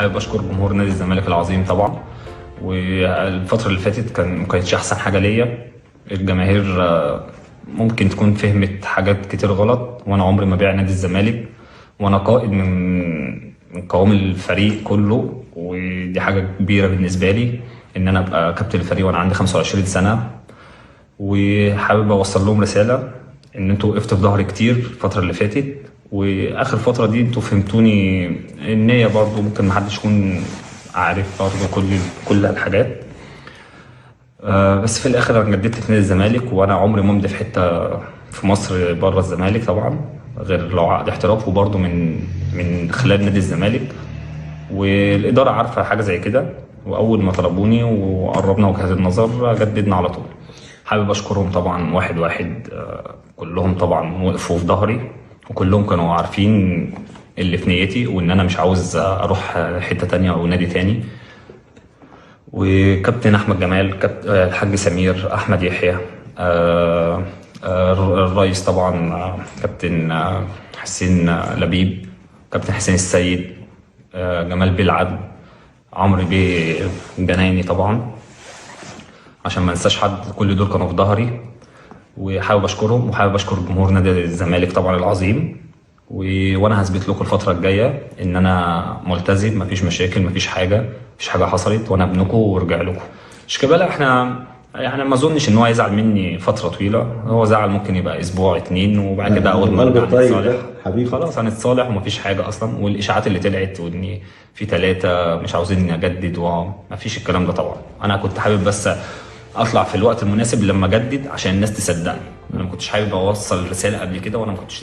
حابب اشكر جمهور نادي الزمالك العظيم طبعا. والفتره اللي فاتت ما كانتش احسن حاجه ليا. الجماهير ممكن تكون فهمت حاجات كتير غلط، وانا عمري ما بيع نادي الزمالك، وانا قائد من قوام الفريق كله، ودي حاجه كبيره بالنسبه لي ان انا ابقى كابتن الفريق وانا عندي 25 سنه. وحابب اوصل لهم رساله ان انتوا وقفتوا في ظهري كتير الفتره اللي فاتت، واخر فتره دي انتوا فهمتوني. النية برضو ممكن محدش يكون عارف برضو كل الحاجات. بس في الاخر انا جددت في نادي الزمالك، وانا عمري ما امضي في حته في مصر بره الزمالك طبعا، غير لو عقد احتراف، وبرضو من خلال نادي الزمالك. والاداره عارفه حاجه زي كده، واول ما طلبوني وقربنا وجهات النظر جددنا على طول. حابب اشكرهم طبعا واحد واحد. كلهم طبعا وقفوا في ظهري، وكلهم كانوا عارفين اللي في نيتي، وان انا مش عاوز اروح حته تانية او نادي تاني. وكابتن احمد جمال، الحاج سمير، احمد يحيى، الرئيس طبعا، كابتن حسين لبيب، كابتن حسين السيد، جمال بيلعب، عمرو بيه جنايني طبعا، عشان ما انساش حد. كل دول كانوا في ظهري، وحابب اشكرهم، وحابب اشكر جمهور نادي الزمالك طبعا العظيم. وانا هثبت لكم الفتره الجايه ان انا ملتزم، مفيش مشاكل، مفيش حاجه حصلت، وانا ابنكم وارجع لكم. شيكابالا احنا يعني ما اظنش ان هو يزعل مني فتره طويله، هو زعل ممكن يبقى اسبوع اتنين، وبعد كده اول ما نرجع نتصالح حبيبي خلاص هنتصالح، ومفيش حاجه اصلا. والاشاعات اللي طلعت وان في 3 مش عاوزين اجدد، ومفيش الكلام ده طبعا. انا كنت حابب بس اطلع في الوقت المناسب لما اجدد عشان الناس تصدقني. انا ما كنتش حابب اوصل الرساله قبل كده، وانا ما كنتش